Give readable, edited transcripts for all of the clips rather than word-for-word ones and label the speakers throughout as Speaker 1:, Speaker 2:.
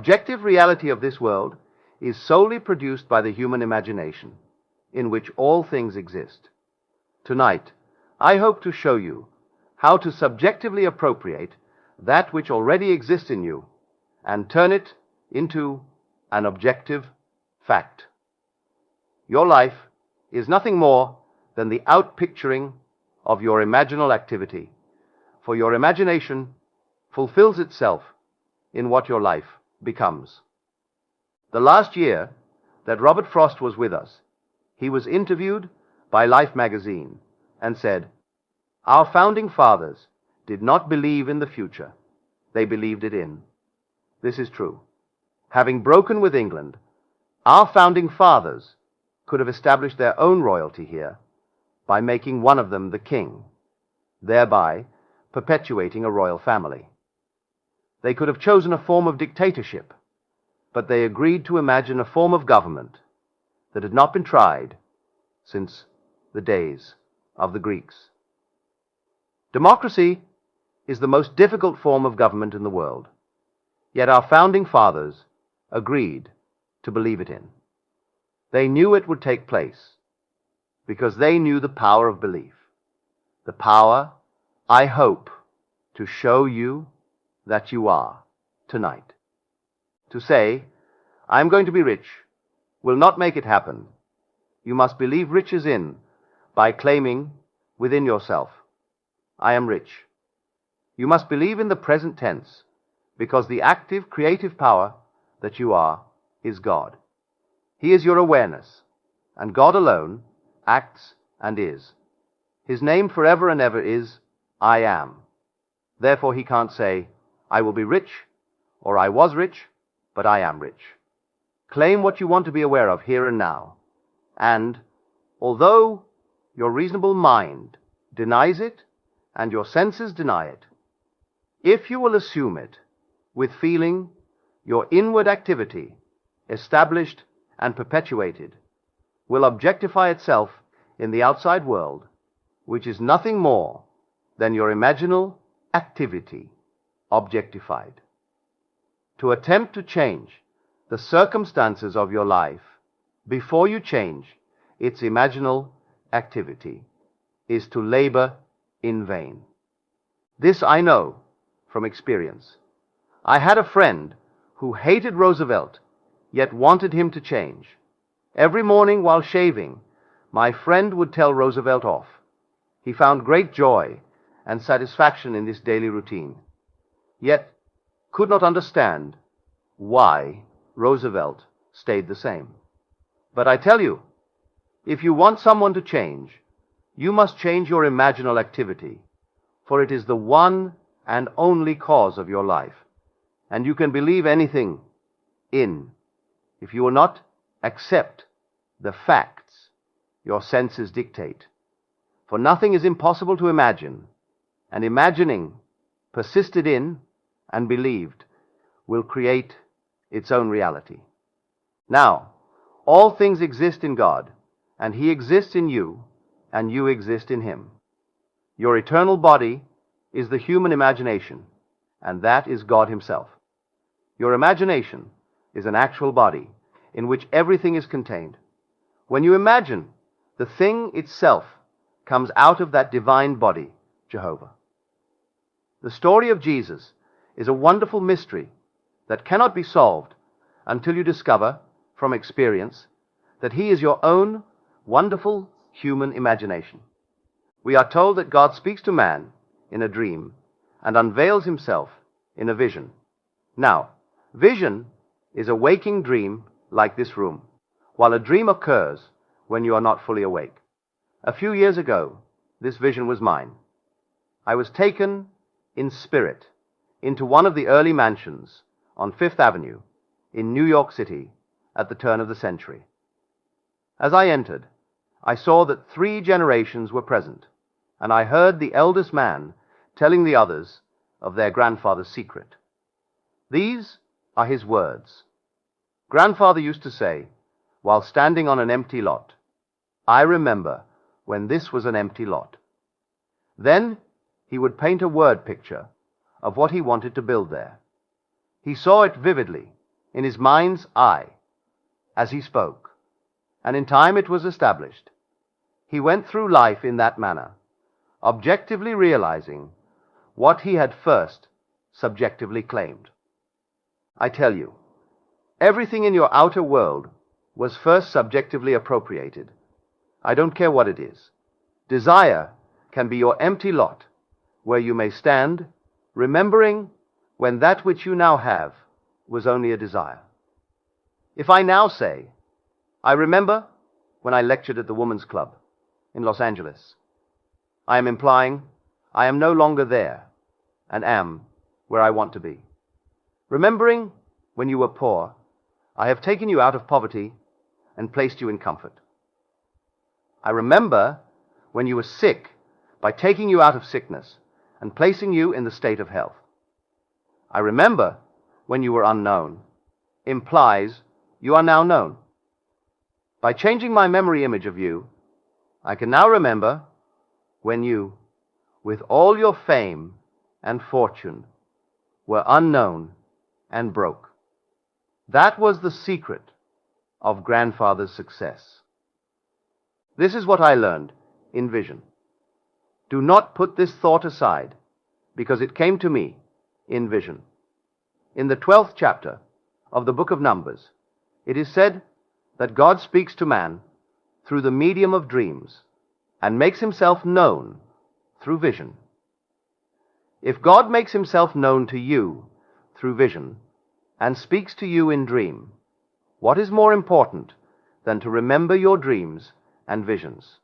Speaker 1: objective reality of this world is solely produced by the human imagination, in which all things exist. Tonight, I hope to show you how to subjectively appropriate that which already exists in you and turn it into an objective fact. Your life is nothing more than the outpicturing of your imaginal activity, for your imagination fulfills itself in what your life becomes. The last year that Robert Frost was with us, he was interviewed by Life magazine and said, "Our founding fathers did not believe in the future. They believed it in." This is true. Having broken with England, our founding fathers could have established their own royalty here by making one of them the king, thereby perpetuating a royal family. They could have chosen a form of dictatorship, but they agreed to imagine a form of government that had not been tried since the days of the Greeks. Democracy is the most difficult form of government in the world, yet our founding fathers agreed to believe it in. They knew it would take place because they knew the power of belief, the power, I hope, to show you that you are tonight. To say, "I'm going to be rich," will not make it happen. You must believe riches in by claiming within yourself, "I am rich." You must believe in the present tense, because the active, creative power that you are is God. He is your awareness, and God alone acts and is. His name forever and ever is I Am. Therefore he can't say, "I will be rich," or "I was rich, but I am rich." Claim what you want to be aware of here and now, and although your reasonable mind denies it and your senses deny it, if you will assume it with feeling, your inward activity, established and perpetuated, will objectify itself in the outside world, which is nothing more than your imaginal activity objectified. To attempt to change the circumstances of your life before you change its imaginal activity is to labor in vain. This I know from experience. I had a friend who hated Roosevelt, yet wanted him to change. Every morning while shaving, my friend would tell Roosevelt off. He found great joy and satisfaction in this daily routine, yet could not understand why Roosevelt stayed the same. But I tell you, if you want someone to change, you must change your imaginal activity, for it is the one and only cause of your life, and you can believe anything in if you will not accept the facts your senses dictate. For nothing is impossible to imagine, and imagining, persisted in and believed, will create its own reality. Now, all things exist in God, and He exists in you, and you exist in Him. Your eternal body is the human imagination, and that is God Himself. Your imagination is an actual body in which everything is contained. When you imagine, the thing itself comes out of that divine body, Jehovah. The story of Jesus is a wonderful mystery that cannot be solved until you discover from experience that He is your own wonderful human imagination. We are told that God speaks to man in a dream and unveils Himself in a vision. Now, vision is a waking dream like this room, while a dream occurs when you are not fully awake. A few years ago, this vision was mine. I was taken in spirit into one of the early mansions on Fifth Avenue in New York City at the turn of the century. As I entered, I saw that 3 generations were present, and I heard the eldest man telling the others of their grandfather's secret. These are his words. Grandfather used to say, while standing on an empty lot, "I remember when this was an empty lot." Then he would paint a word picture of what he wanted to build there. He saw it vividly in his mind's eye as he spoke, and in time it was established. He went through life in that manner, objectively realizing what he had first subjectively claimed. I tell you, everything in your outer world was first subjectively appropriated. I don't care what it is. Desire can be your empty lot, where you may stand, remembering when that which you now have was only a desire. If I now say, I remember when I lectured at the Women's Club in Los Angeles, I am implying I am no longer there and am where I want to be. Remembering when you were poor, I have taken you out of poverty and placed you in comfort. I remember when you were sick by taking you out of sickness and placing you in the state of health. I remember when you were unknown implies you are now known. By changing my memory image of you, I can now remember when you, with all your fame and fortune, were unknown and broke. That was the secret of grandfather's success. This is what I learned in vision. Do not put this thought aside, because it came to me in vision. In the 12th chapter of the book of Numbers, it is said that God speaks to man through the medium of dreams and makes himself known through vision. If God makes himself known to you through vision and speaks to you in dream, what is more important than to remember your dreams and visions?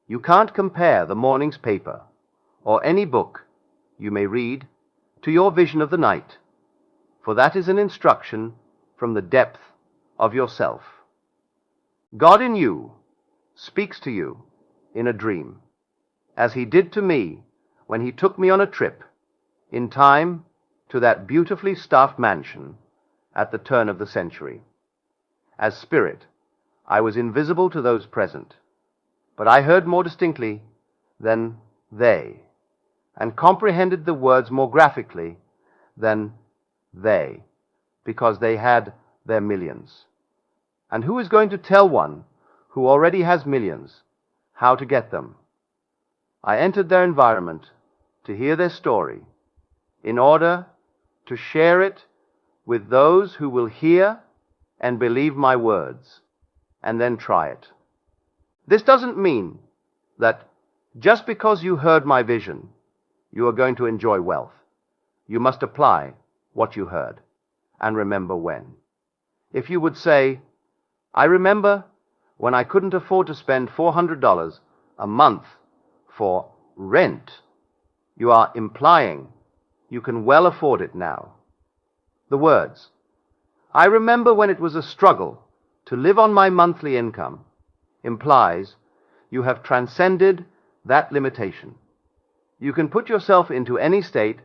Speaker 1: You can't compare the morning's paper or any book you may read to your vision of the night, for that is an instruction from the depth of yourself. God in you speaks to you in a dream, as he did to me when he took me on a trip in time to that beautifully staffed mansion at the turn of the century. As spirit, I was invisible to those present, but I heard more distinctly than they, and comprehended the words more graphically than they, because they had their millions. And who is going to tell one who already has millions how to get them? I entered their environment to hear their story, in order to share it with those who will hear and believe my words, and then try it. This doesn't mean that just because you heard my vision, you are going to enjoy wealth. You must apply what you heard, and remember when. If you would say, I remember when I couldn't afford to spend $400 a month for rent, you are implying you can well afford it now. The words, I remember when it was a struggle to live on my monthly income, implies you have transcended that limitation. You can put yourself into any state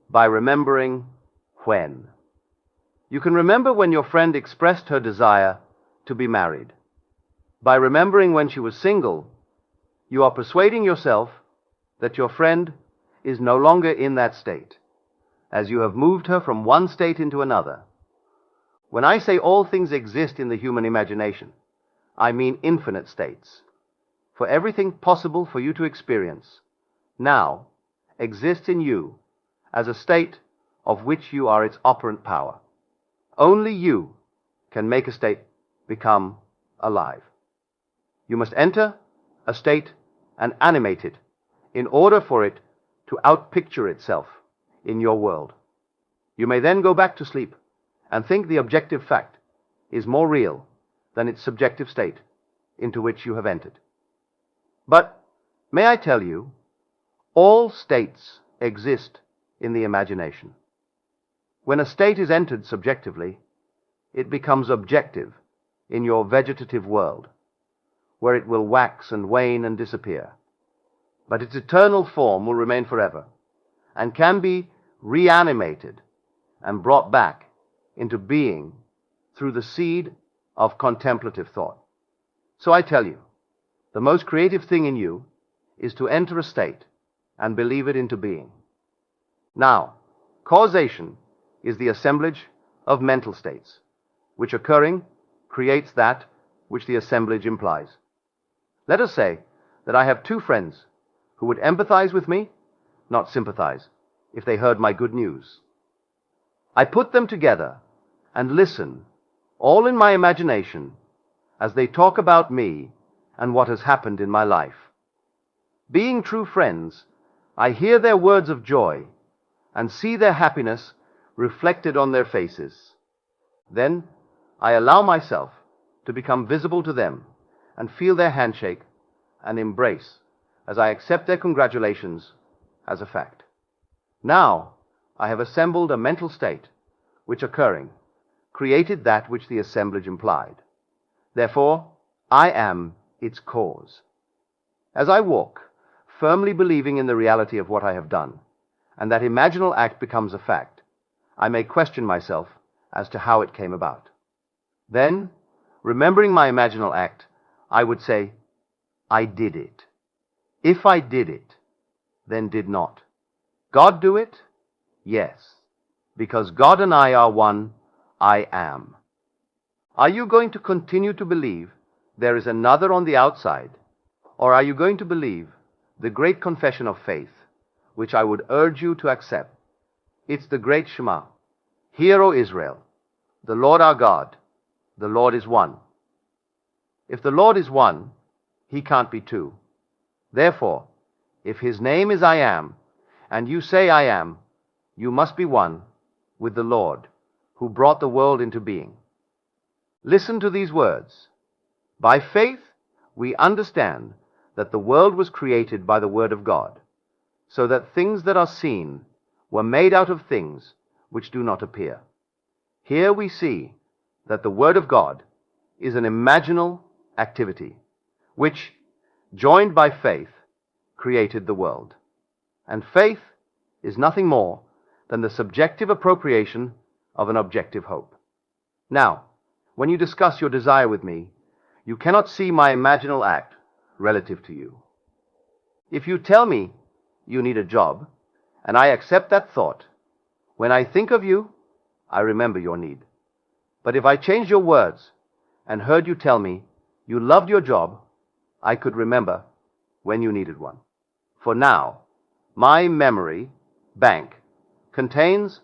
Speaker 1: by remembering when. You can remember when your friend expressed her desire to be married. By remembering when she was single, you are persuading yourself that your friend is no longer in that state, as you have moved her from one state into another. When I say all things exist in the human imagination, I mean infinite states. For everything possible for you to experience now exists in you as a state of which you are its operant power. Only you can make a state become alive. You must enter a state and animate it in order for it to outpicture itself in your world. You may then go back to sleep and think the objective fact is more real than its subjective state into which you have entered. But may I tell you, all states exist in the imagination. When a state is entered subjectively, it becomes objective in your vegetative world, where it will wax and wane and disappear. But its eternal form will remain forever, and can be reanimated and brought back into being through the seed of contemplative thought. So I tell you, the most creative thing in you is to enter a state and believe it into being. Now, causation is the assemblage of mental states. which occurring creates that which the assemblage implies. Let us say that I have two friends who would empathize with me, not sympathize, if they heard my good news. I put them together and listen, all in my imagination, as they talk about me and what has happened in my life. Being true friends, I hear their words of joy and see their happiness reflected on their faces. Then I allow myself to become visible to them and feel their handshake and embrace as I accept their congratulations as a fact. Now I have assembled a mental state which, occurring, created that which the assemblage implied. Therefore, I am its cause. As I walk, firmly believing in the reality of what I have done, and that imaginal act becomes a fact, I may question myself as to how it came about. Then, remembering my imaginal act, I would say, I did it. If I did it, then did not God do it? Yes. Because God and I are one, I am. Are you going to continue to believe there is another on the outside? Or are you going to believe the great confession of faith, which I would urge you to accept? It's the great Shema. Hear, O Israel, the Lord our God, the Lord is one. If the Lord is one, he can't be two. Therefore, if his name is I am, and you say I am, you must be one with the Lord, who brought the world into being. Listen to these words. By faith, we understand that the world was created by the word of God, so that things that are seen were made out of things which do not appear. Here we see that the word of God is an imaginal activity, which, joined by faith, created the world. And faith is nothing more than the subjective appropriation of an objective hope. Now, when you discuss your desire with me, you cannot see my imaginal act relative to you. If you tell me you need a job, and I accept that thought, when I think of you, I remember your need. But if I changed your words and heard you tell me you loved your job, I could remember when you needed one. For now, my memory bank contains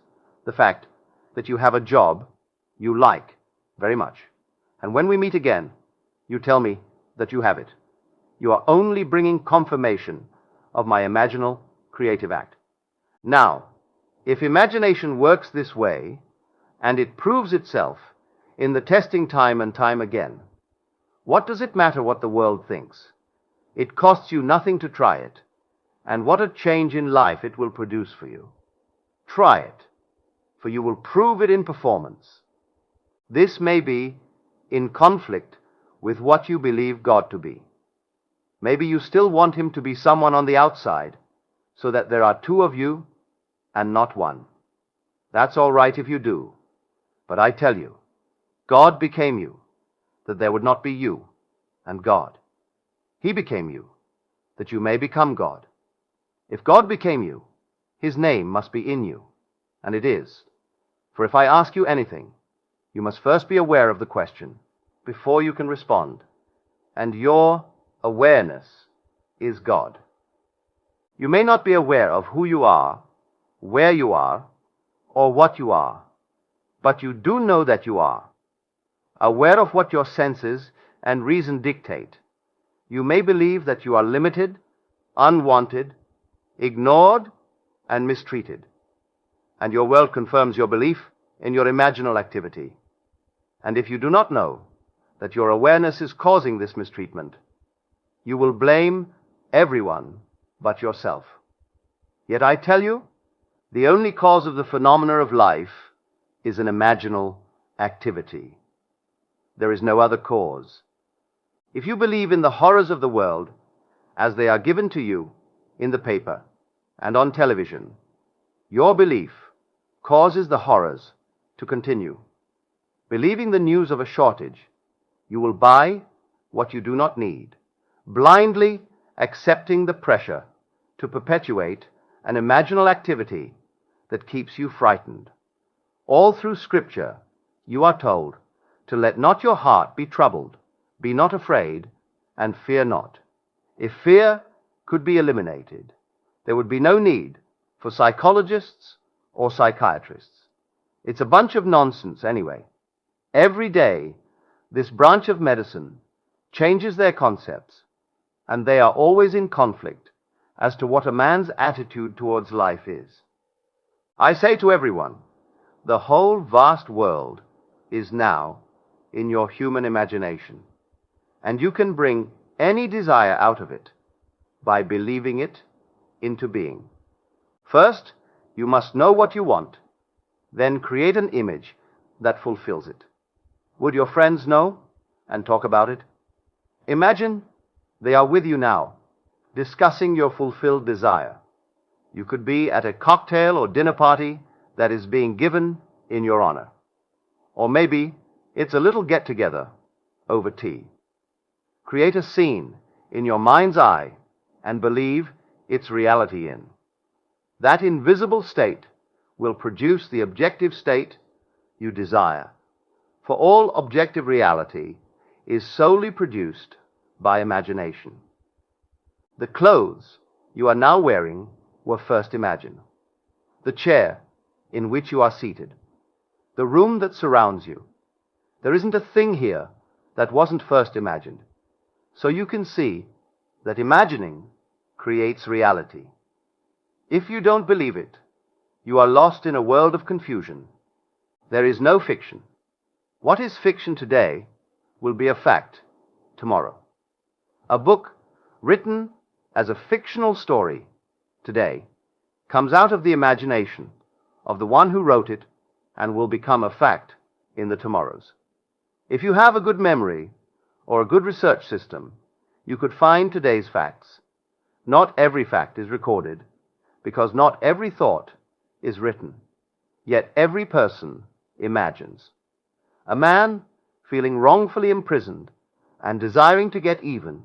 Speaker 1: the fact that you have a job you like very much. And when we meet again, you tell me that you have it. You are only bringing confirmation of my imaginal creative act. Now, if imagination works this way, and it proves itself in the testing time and time again, what does it matter what the world thinks? It costs you nothing to try it, and what a change in life it will produce for you. Try it, for you will prove it in performance. This may be in conflict with what you believe God to be. Maybe you still want him to be someone on the outside, so that there are two of you and not one. That's all right if you do. But I tell you, God became you, that there would not be you and God. He became you, that you may become God. If God became you, his name must be in you, and it is. For if I ask you anything, you must first be aware of the question before you can respond, and your awareness is God. You may not be aware of who you are, where you are, or what you are, but you do know that you are. Aware of what your senses and reason dictate, you may believe that you are limited, unwanted, ignored, and mistreated. And your world confirms your belief in your imaginal activity. And if you do not know that your awareness is causing this mistreatment, you will blame everyone but yourself. Yet I tell you, the only cause of the phenomena of life is an imaginal activity. There is no other cause. If you believe in the horrors of the world as they are given to you in the paper and on television, your belief causes the horrors to continue. Believing the news of a shortage, you will buy what you do not need, blindly accepting the pressure to perpetuate an imaginal activity that keeps you frightened. All through Scripture, you are told to let not your heart be troubled, be not afraid, and fear not. If fear could be eliminated, there would be no need for psychologists or psychiatrists. It's a bunch of nonsense anyway. Every day, this branch of medicine changes their concepts, and they are always in conflict as to what a man's attitude towards life is. I say to everyone, the whole vast world is now in your human imagination, and you can bring any desire out of it by believing it into being. First, you must know what you want, then create an image that fulfills it. Would your friends know and talk about it? Imagine they are with you now, discussing your fulfilled desire. You could be at a cocktail or dinner party that is being given in your honor. Or maybe it's a little get-together over tea. Create a scene in your mind's eye and believe its reality in. That invisible state will produce the objective state you desire. For all objective reality is solely produced by imagination. The clothes you are now wearing were first imagined. The chair in which you are seated. The room that surrounds you. There isn't a thing here that wasn't first imagined. So you can see that imagining creates reality. If you don't believe it, you are lost in a world of confusion. There is no fiction. What is fiction today will be a fact tomorrow. A book written as a fictional story today comes out of the imagination of the one who wrote it and will become a fact in the tomorrows. If you have a good memory or a good research system, you could find today's facts. Not every fact is recorded, because not every thought is written, yet every person imagines. A man feeling wrongfully imprisoned and desiring to get even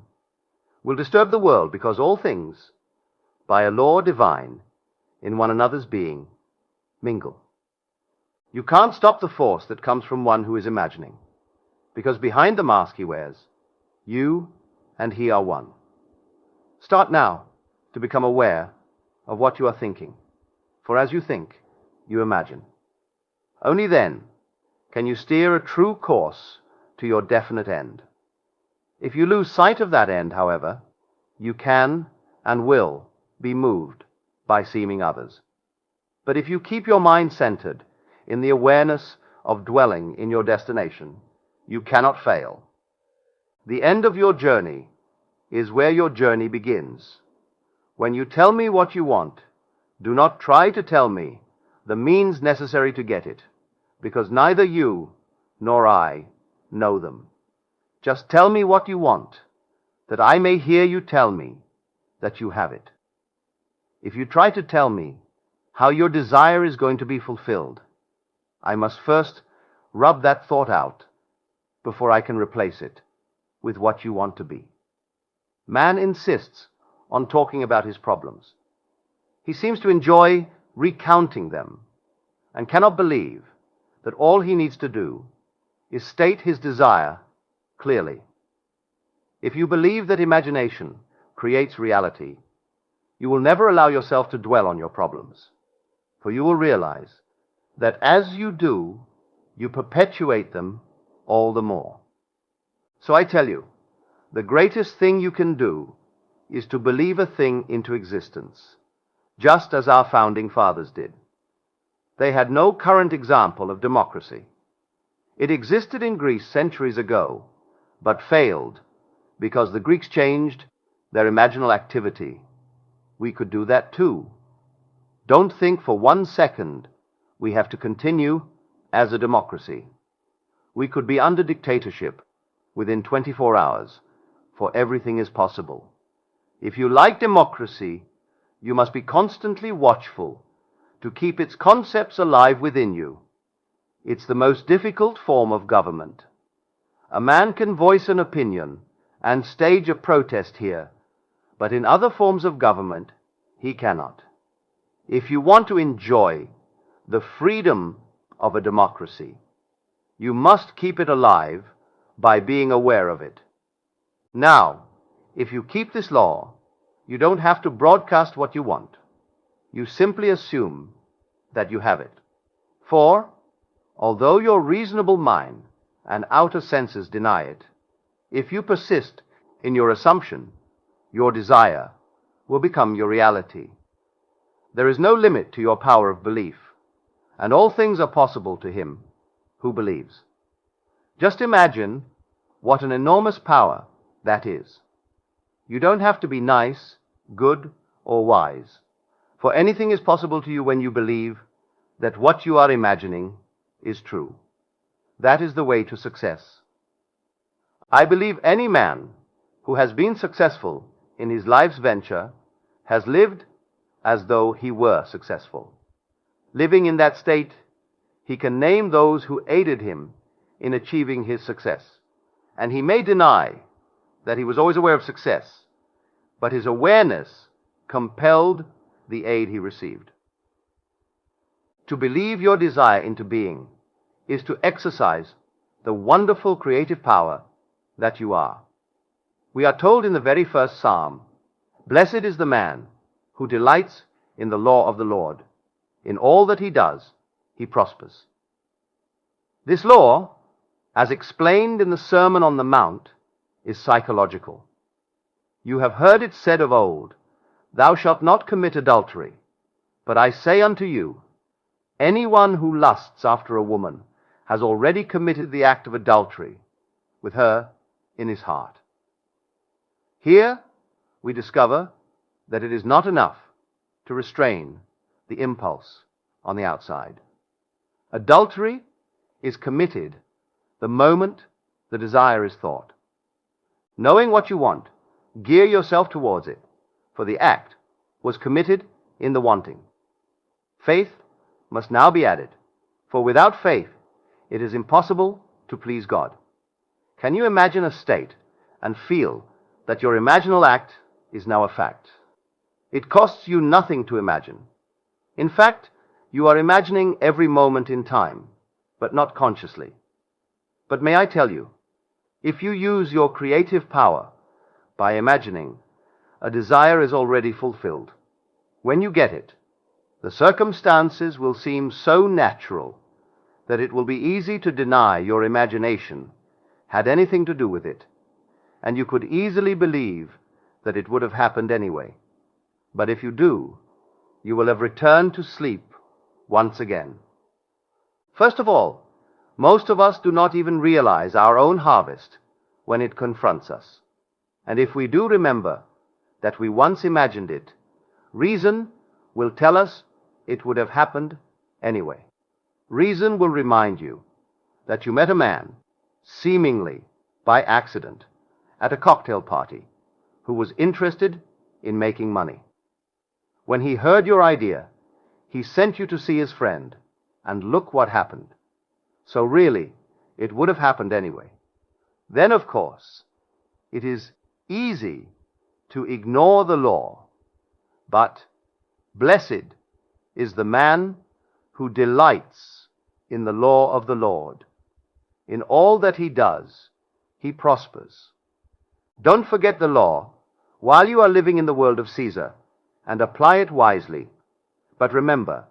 Speaker 1: will disturb the world, because all things, by a law divine in one another's being, mingle. You can't stop the force that comes from one who is imagining, because behind the mask he wears, you and he are one. Start now to become aware of what you are thinking, for as you think, you imagine. Only then can you steer a true course to your definite end. If you lose sight of that end, however, you can and will be moved by seeming others. But if you keep your mind centered in the awareness of dwelling in your destination, you cannot fail. The end of your journey is where your journey begins. When you tell me what you want, do not try to tell me the means necessary to get it, because neither you nor I know them. Just tell me what you want, that I may hear you tell me that you have it. If you try to tell me how your desire is going to be fulfilled, I must first rub that thought out before I can replace it with what you want to be. Man insists on talking about his problems. He seems to enjoy recounting them and cannot believe that all he needs to do is state his desire clearly. If you believe that imagination creates reality, you will never allow yourself to dwell on your problems, for you will realize that as you do, you perpetuate them all the more. So I tell you, the greatest thing you can do is to believe a thing into existence, just as our founding fathers did. They had no current example of democracy. It existed in Greece centuries ago, but failed because the Greeks changed their imaginal activity. We could do that too. Don't think for 1 second we have to continue as a democracy. We could be under dictatorship within 24 hours, for everything is possible. If you like democracy, you must be constantly watchful to keep its concepts alive within you. It's the most difficult form of government. A man can voice an opinion and stage a protest here, but in other forms of government, he cannot. If you want to enjoy the freedom of a democracy, You must keep it alive by being aware of it. Now, if you keep this law, you don't have to broadcast what you want. You simply assume that you have it. For, although your reasonable mind and outer senses deny it, if you persist in your assumption, your desire will become your reality. There is no limit to your power of belief, and all things are possible to him who believes. Just imagine what an enormous power that is. You don't have to be nice, good, or wise, for anything is possible to you when you believe that what you are imagining is true. That is the way to success. I believe any man who has been successful in his life's venture has lived as though he were successful. Living in that state, he can name those who aided him in achieving his success. And he may deny that he was always aware of success, but his awareness compelled the aid he received. To believe your desire into being is to exercise the wonderful creative power that you are. We are told in the very first Psalm, "Blessed is the man who delights in the law of the Lord. In all that he does, he prospers." This law, as explained in the Sermon on the Mount, is psychological. You have heard it said of old, "Thou shalt not commit adultery." But I say unto you, anyone who lusts after a woman has already committed the act of adultery with her in his heart. Here we discover that it is not enough to restrain the impulse on the outside. Adultery is committed the moment the desire is thought. Knowing what you want, gear yourself towards it, for the act was committed in the wanting. Faith must now be added, for without faith it is impossible to please God. Can you imagine a state and feel that your imaginal act is now a fact? It costs you nothing to imagine. In fact, you are imagining every moment in time, but not consciously. But may I tell you, if you use your creative power by imagining, a desire is already fulfilled. When you get it, the circumstances will seem so natural that it will be easy to deny your imagination had anything to do with it, and you could easily believe that it would have happened anyway. But if you do, you will have returned to sleep once again. First of all, most of us do not even realize our own harvest when it confronts us. And if we do remember that we once imagined it, reason will tell us it would have happened anyway. Reason will remind you that you met a man, seemingly by accident, at a cocktail party, who was interested in making money. When he heard your idea, he sent you to see his friend, and look what happened. So really, it would have happened anyway. Then, of course, it is easy to ignore the law, but blessed is the man who delights in the law of the Lord. In all that he does, he prospers. Don't forget the law while you are living in the world of Caesar, and apply it wisely. But remember,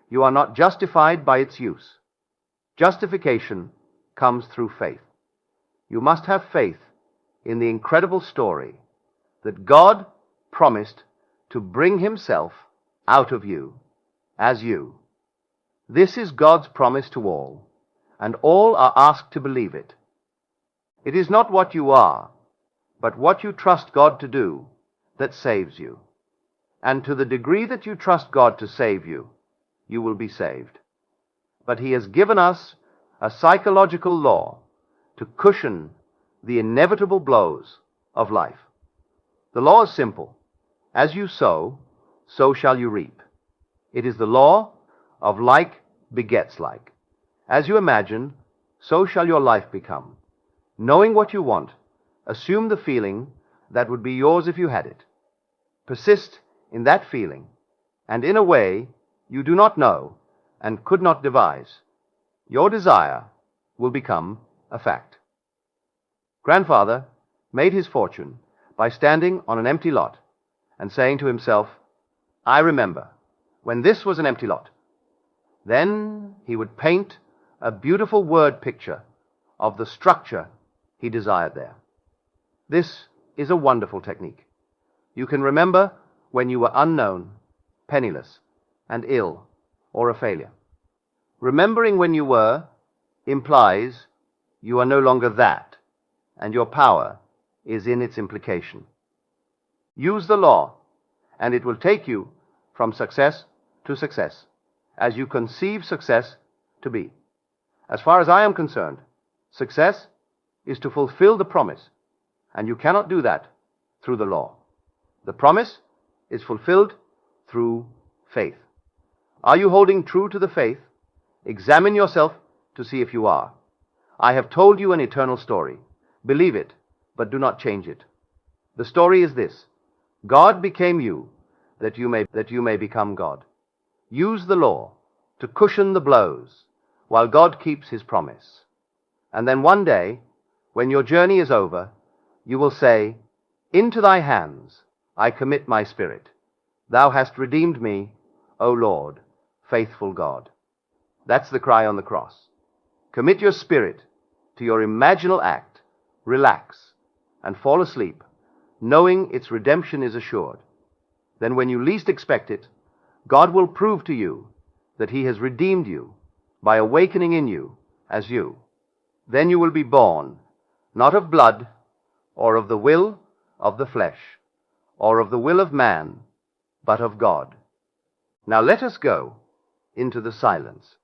Speaker 1: you are not justified by its use. Justification comes through faith. You must have faith in the incredible story that God promised to bring himself out of you, as you. This is God's promise to all, and all are asked to believe it. It is not what you are, but what you trust God to do that saves you. And to the degree that you trust God to save you, you will be saved. But he has given us a psychological law to cushion the inevitable blows of life. The law is simple. As you sow, so shall you reap. It is the law of like begets like. As you imagine, so shall your life become. Knowing what you want, assume the feeling that would be yours if you had it. Persist in that feeling, and in a way you do not know and could not devise. Your desire will become a fact. Grandfather made his fortune by standing on an empty lot and saying to himself, "I remember when this was an empty lot." Then he would paint a beautiful word picture of the structure he desired there. This is a wonderful technique. You can remember when you were unknown, penniless, and ill, or a failure. Remembering when you were implies you are no longer that, and your power is in its implication. Use the law, and it will take you from success to success, as you conceive success to be. As far as I am concerned, success is to fulfill the promise, and you cannot do that through the law. The promise is fulfilled through faith. Are you holding true to the faith? Examine yourself to see if you are. I have told you an eternal story. Believe it, but do not change it. The story is this: God became you that you may become God. Use the law to cushion the blows while God keeps his promise. And then one day, when your journey is over, you will say, "Into thy hands I commit my spirit. Thou hast redeemed me, O Lord, faithful God." That's the cry on the cross. Commit your spirit to your imaginal act, relax, and fall asleep, knowing its redemption is assured. Then when you least expect it, God will prove to you that he has redeemed you by awakening in you as you. Then you will be born, not of blood, or of the will of the flesh, or of the will of man, but of God. Now let us go into the silence.